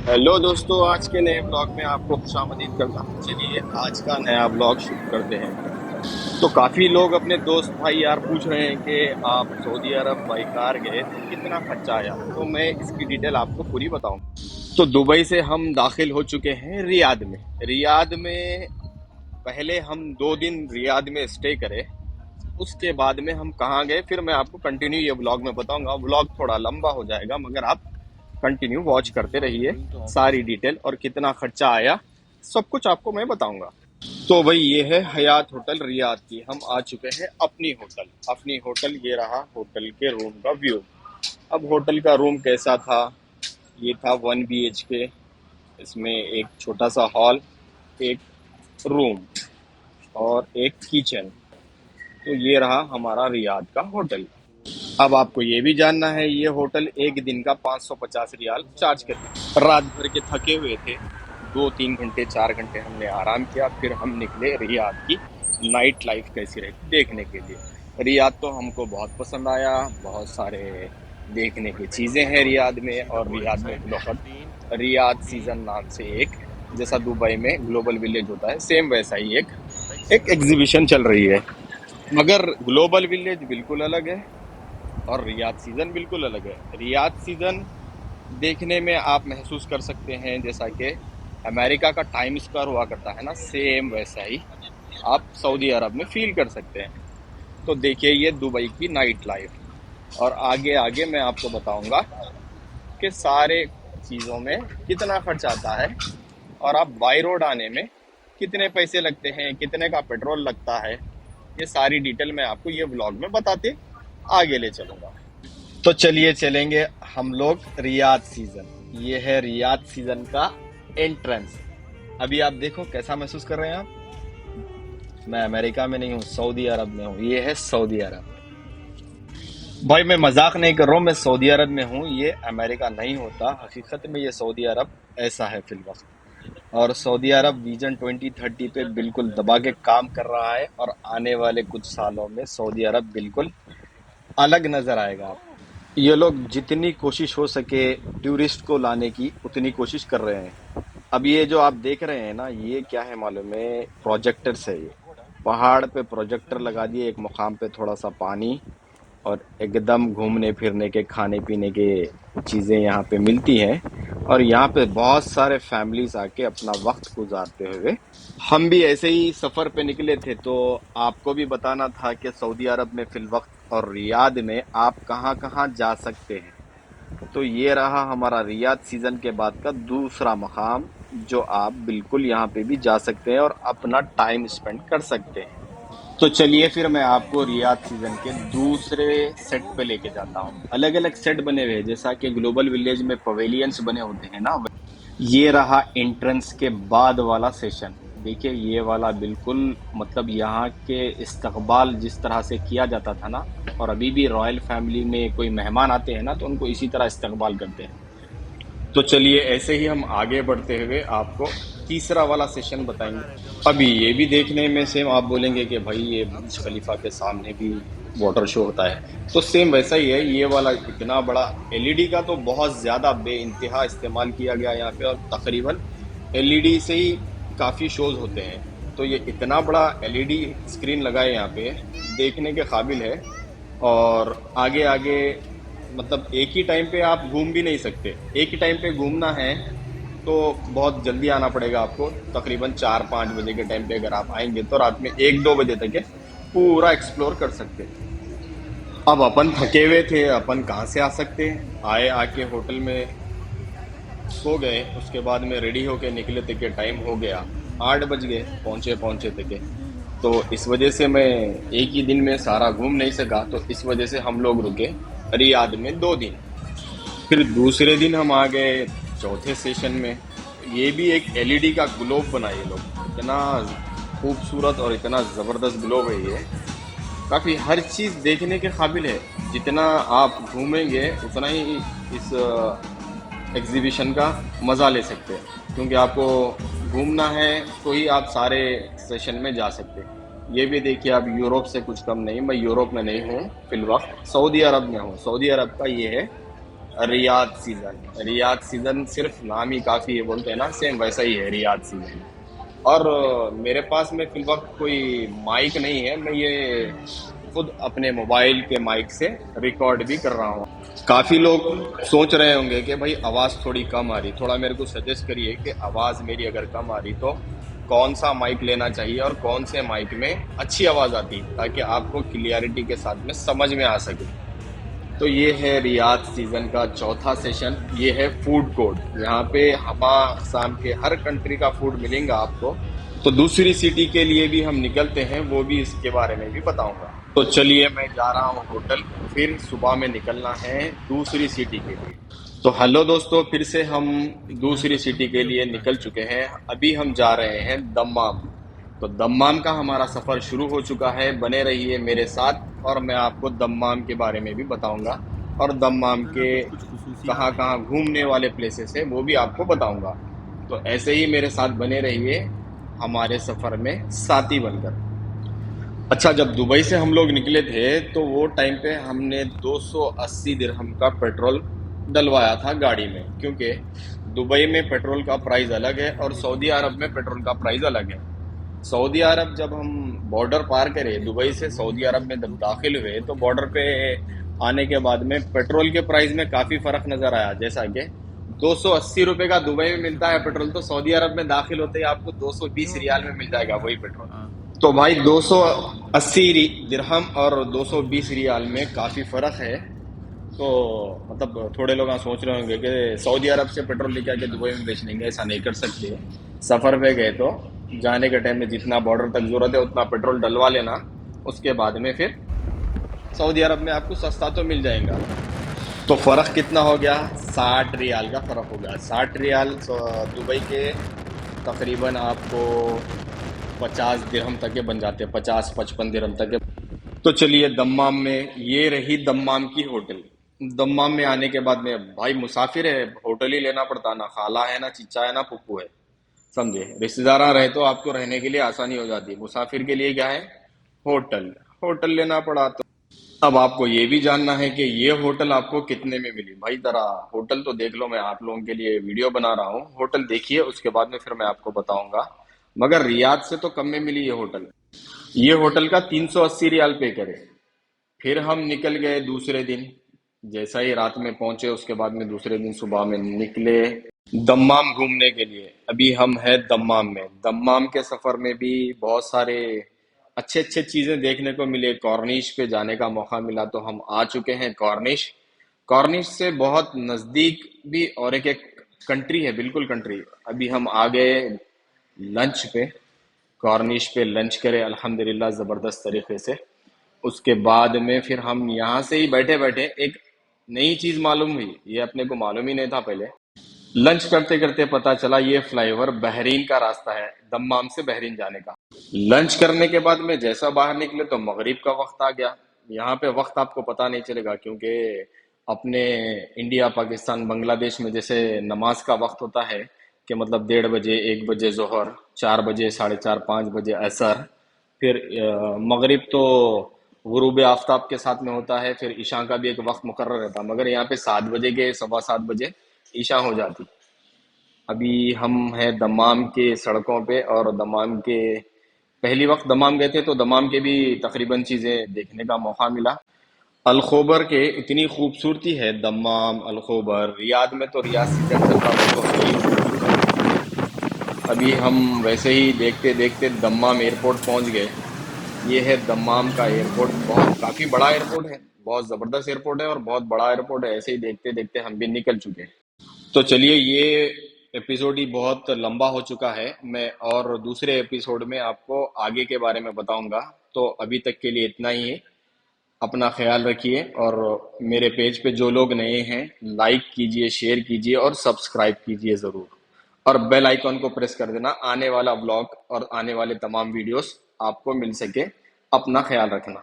Hello दोस्तों, आज के नए ब्लॉग में आपको खुशामदीद करता हूँ। चलिए आज का नया ब्लॉग शुरू करते हैं। तो काफ़ी लोग अपने दोस्त भाई यार पूछ रहे हैं कि आप सऊदी अरब बाई कार गए तो कितना खर्चा आया। तो मैं इसकी डिटेल आपको पूरी बताऊँ। तो दुबई से हम दाखिल हो चुके हैं रियाद में। रियाद में पहले हम 2 दिन रियाद में स्टे करें। उसके बाद में हम कहाँ गए फिर मैं आपको कंटिन्यू ये ब्लॉग में बताऊंगा। ब्लॉग थोड़ा लंबा हो जाएगा मगर आप कंटिन्यू वॉच करते रहिए। सारी डिटेल और कितना खर्चा आया सब कुछ आपको मैं बताऊंगा। तो भाई ये है हयात होटल रियाद की। हम आ चुके हैं अपनी होटल। ये रहा होटल के रूम का व्यू। अब होटल का रूम कैसा था? ये था 1 BHK। इसमें एक छोटा सा हॉल, एक रूम और एक किचन। तो ये रहा हमारा रियाद का होटल। अब आपको ये भी जानना है, ये होटल एक दिन का 550 रियाल चार्ज करते। रात भर के थके हुए थे, 2-3 घंटे 4 घंटे हमने आराम किया। फिर हम निकले रियाद की नाइट लाइफ कैसी रहती देखने के लिए। रियाद तो हमको बहुत पसंद आया। बहुत सारे देखने की चीज़ें हैं रियाद में। और रियाद में बिलखत रियाद सीज़न नाम से एक, जैसा दुबई में ग्लोबल विलेज होता है सेम वैसा ही एक एग्जीबिशन चल रही है। मगर ग्लोबल विलेज बिल्कुल अलग है और रियाद सीजन बिल्कुल अलग है। रियाद सीजन देखने में आप महसूस कर सकते हैं जैसा कि अमेरिका का टाइम स्क्वायर हुआ करता है ना, सेम वैसा ही आप सऊदी अरब में फील कर सकते हैं। तो देखिए ये दुबई की नाइट लाइफ। और आगे आगे मैं आपको बताऊंगा कि सारे चीज़ों में कितना खर्च आता है और आप बाई रोड आने में कितने पैसे लगते हैं, कितने का पेट्रोल लगता है। ये सारी डिटेल मैं आपको ये ब्लॉग में बताते आगे ले चलूंगा। तो चलिए चलेंगे हम लोग रियाद सीजन। ये है रियाद सीजन का एंट्रेंस। अभी आप देखो कैसा महसूस कर रहे हैं आप। मैं अमेरिका में नहीं हूँ, सऊदी अरब में हूँ। ये है सऊदी अरब। भाई मैं मजाक नहीं कर रहा हूँ, मैं सऊदी अरब में हूँ। ये अमेरिका नहीं होता, हकीकत में ये सऊदी अरब ऐसा है फिल वक्त। और सऊदी अरब विजन 2030 पे बिल्कुल दबा के काम कर रहा है। और आने वाले कुछ सालों में सऊदी अरब बिल्कुल अलग नजर आएगा। ये लोग जितनी कोशिश हो सके टूरिस्ट को लाने की उतनी कोशिश कर रहे हैं। अब ये जो आप देख रहे हैं ना, ये क्या है मालूम है? प्रोजेक्टर से ये पहाड़ पे प्रोजेक्टर लगा दिए। एक मुकाम पे थोड़ा सा पानी और एकदम घूमने फिरने के खाने पीने के चीज़ें यहाँ पे मिलती हैं। और यहाँ पे बहुत सारे फैमिलीज आके अपना वक्त गुजारते हुए। हम भी ऐसे ही सफ़र पे निकले थे तो आपको भी बताना था कि सऊदी अरब में फिल वक्त और रियाद में आप कहाँ कहाँ जा सकते हैं। तो ये रहा हमारा रियाद सीज़न के बाद का दूसरा मकाम, जो आप बिल्कुल यहाँ पे भी जा सकते हैं और अपना टाइम स्पेंड कर सकते हैं। तो चलिए फिर मैं आपको रियाद सीजन के दूसरे सेट पे लेके जाता हूँ। अलग अलग सेट बने हुए हैं, जैसा कि ग्लोबल विलेज में पवेलियंस बने होते हैं ना। ये रहा एंट्रेंस के बाद वाला सेशन। देखिए ये वाला बिल्कुल मतलब यहाँ के इस्तकबाल जिस तरह से किया जाता था ना, और अभी भी रॉयल फैमिली में कोई मेहमान आते हैं ना तो उनको इसी तरह इस्तकबाल करते हैं। तो चलिए ऐसे ही हम आगे बढ़ते हुए आपको तीसरा वाला सेशन बताएंगे। अभी ये भी देखने में सेम आप बोलेंगे कि भाई ये बुर्ज खलीफा के सामने भी वाटर शो होता है, तो सेम वैसा ही है। ये वाला इतना बड़ा एलईडी का तो बहुत ज़्यादा बेइंतहा इस्तेमाल किया गया यहाँ पे। और तकरीबन एलईडी से ही काफ़ी शोज होते हैं। तो ये इतना बड़ा एलईडी स्क्रीन लगा है यहाँ पे, देखने के काबिल है। और आगे आगे मतलब एक ही टाइम पे आप घूम भी नहीं सकते। एक ही टाइम पे घूमना है तो बहुत जल्दी आना पड़ेगा आपको। तकरीबन 4-5 बजे के टाइम पे अगर आप आएंगे तो रात में 1-2 बजे तक है पूरा एक्सप्लोर कर सकते हैं। अब अपन थके हुए थे, अपन कहाँ से आ सकते हैं? आए आके होटल में सो गए। उसके बाद में रेडी होके निकले थे कि टाइम हो गया, 8 बज गए पहुँचे पहुँचे थे। तो इस वजह से मैं एक ही दिन में सारा घूम नहीं सका। तो इस वजह से हम लोग रुके रियाद में 2 दिन। फिर दूसरे दिन हम आ गए चौथे सेशन में। ये भी एक एलईडी का ग्लोब बना ये लोग। इतना खूबसूरत और इतना ज़बरदस्त ग्लोब है ये। काफ़ी हर चीज़ देखने के काबिल है। जितना आप घूमेंगे उतना ही इस एग्जीबिशन का मज़ा ले सकते हैं, क्योंकि आपको घूमना है तो ही आप सारे सेशन में जा सकते हैं। ये भी देखिए, आप यूरोप से कुछ कम नहीं। मैं यूरोप में नहीं हूँ फिल वक्त, सऊदी अरब में हूँ। सऊदी अरब का ये है रियाद सीजन सिर्फ नाम ही काफ़ी है, बोलते हैं ना, सेम वैसा ही है रियाद सीजन। और मेरे पास में फिल वक्त कोई माइक नहीं है, मैं ये खुद अपने मोबाइल के माइक से रिकॉर्ड भी कर रहा हूँ। काफ़ी लोग सोच रहे होंगे कि भाई आवाज़ थोड़ी कम आ रही, थोड़ा मेरे को सजेस्ट करिए कि आवाज़ मेरी अगर कम आ रही तो कौन सा माइक लेना चाहिए और कौन से माइक में अच्छी आवाज़ आती, ताकि आपको क्लियरिटी के साथ में समझ में आ सके। तो ये है रियाद सीजन का चौथा सेशन। ये है फूड कोर्ट, यहाँ पे हमा शाम के हर कंट्री का फूड मिलेगा आपको। तो दूसरी सिटी के लिए भी हम निकलते हैं, वो भी इसके बारे में भी बताऊंगा। तो चलिए, मैं जा रहा हूँ होटल, फिर सुबह में निकलना है दूसरी सिटी के लिए। तो हेलो दोस्तों, फिर से हम दूसरी सिटी के लिए निकल चुके हैं। अभी हम जा रहे हैं दम्माम। तो दम्माम का हमारा सफ़र शुरू हो चुका है, बने रहिए मेरे साथ और मैं आपको दम्माम के बारे में भी बताऊंगा और दम्माम के कहाँ कहाँ घूमने वाले प्लेसेस है वो भी आपको बताऊंगा। तो ऐसे ही मेरे साथ बने रहिए हमारे सफ़र में साथी बनकर। अच्छा, जब दुबई से हम लोग निकले थे तो वो टाइम पे हमने 280 दिरहम का पेट्रोल डलवाया था गाड़ी में, क्योंकि दुबई में पेट्रोल का प्राइस अलग है और सऊदी अरब में पेट्रोल का प्राइस अलग है। सऊदी अरब जब हम बॉर्डर पार करे, दुबई से सऊदी अरब में जब दाखिल हुए तो बॉर्डर पे आने के बाद में पेट्रोल के प्राइस में काफ़ी फ़र्क नज़र आया। जैसा कि 280 रुपये का दुबई में मिलता है पेट्रोल, तो सऊदी अरब में दाखिल होते ही आपको 220 रियाल में मिल जाएगा वही पेट्रोल। तो भाई 280 दिरहम और 220 रियाल में काफ़ी फ़र्क है। तो मतलब थोड़े लोग सोच रहे होंगे कि सऊदी अरब से पेट्रोल लेके आके दुबई में बेच लेंगे, ऐसा नहीं कर सकते। सफ़र पे गए तो जाने के टाइम में जितना बॉर्डर तक ज़रूरत है उतना पेट्रोल डलवा लेना, उसके बाद में फिर सऊदी अरब में आपको सस्ता तो मिल जाएगा। तो फ़र्क कितना हो गया? 60 रियाल का फ़र्क हो गया। 60 रियाल दुबई के तकरीबन आपको 50 दिरहम तक के बन जाते हैं, 50-55 दिरहम तक के। तो चलिए, दम्माम में ये रही दम्माम की होटल। दम्माम में आने के बाद में भाई मुसाफिर है, होटल ही लेना पड़ता, ना खाला है ना चीचा है ना पुप्पू है, समझे। रिश्तेदार रहे तो आपको रहने के लिए आसानी हो जाती है, मुसाफिर के लिए क्या है? होटल। होटल लेना पड़ा। तो अब आपको ये भी जानना है कि ये होटल आपको कितने में मिली। भाई जरा होटल तो देख लो, मैं आप लोगों के लिए वीडियो बना रहा हूँ, होटल देखिए, उसके बाद में फिर मैं आपको बताऊंगा। मगर रियाद से तो कम में मिली ये होटल। ये होटल का 380 रियाल पे करे। फिर हम निकल गए दूसरे दिन। जैसा ही रात में पहुंचे, उसके बाद में दूसरे दिन सुबह में निकले दम्माम घूमने के लिए। अभी हम हैं दम्माम में। दम्माम के सफर में भी बहुत सारे अच्छे अच्छे चीजें देखने को मिले। कॉर्निश पे जाने का मौका मिला तो हम आ चुके हैं कॉर्निश। कॉर्निश से बहुत नजदीक भी और एक एक कंट्री है, बिल्कुल कंट्री। अभी हम आ गए लंच पे, कॉर्निश पे लंच करे अल्हम्दुलिल्लाह ज़बरदस्त तरीके से। उसके बाद में फिर हम यहाँ से ही बैठे बैठे एक नई चीज़ मालूम हुई, ये अपने को मालूम ही नहीं था पहले। लंच करते करते पता चला ये फ्लाईओवर बहरीन का रास्ता है, दम्माम से बहरीन जाने का। लंच करने के बाद में जैसा बाहर निकले तो मगरिब का वक्त आ गया। यहाँ पे वक्त आपको पता नहीं चलेगा, क्योंकि अपने इंडिया पाकिस्तान बांग्लादेश में जैसे नमाज का वक्त होता है कि मतलब 1:30 1 बजे जोहर, 4 बजे, 4:30, 5 बजे असर, फिर मगरिब तो गुरूब आफ्ताब के साथ में होता है, फिर ईशा का भी एक वक्त मुकर्रर रहता। मगर यहाँ पे 7 बजे के 7:15 ईशा हो जाती। अभी हम हैं दमाम के सड़कों पे, और दमाम के पहली वक्त दमाम गए थे तो दमाम के भी तकरीबन चीज़ें देखने का मौका मिला। अलखोबर के इतनी खूबसूरती है दमाम, अलखोबर। रियाद में तो रियाद सीजन चल रहा, वो तो है ही खूबसूरत। अभी हम वैसे ही देखते देखते दमाम एयरपोर्ट पहुंच गए। ये है दमाम का एयरपोर्ट, बहुत काफ़ी बड़ा एयरपोर्ट है, बहुत ज़बरदस्त एयरपोर्ट है और बहुत बड़ा एयरपोर्ट है। ऐसे ही देखते देखते हम भी निकल चुके हैं। तो चलिए, ये एपिसोड ही बहुत लंबा हो चुका है, मैं और दूसरे एपिसोड में आपको आगे के बारे में बताऊंगा। तो अभी तक के लिए इतना ही है। अपना ख्याल रखिए, और मेरे पेज पे जो लोग नए हैं लाइक कीजिए, शेयर कीजिए और सब्सक्राइब कीजिए ज़रूर। और बेल आइकॉन को प्रेस कर देना, आने वाला ब्लॉग और आने वाले तमाम वीडियोस आपको मिल सके। अपना ख्याल रखना।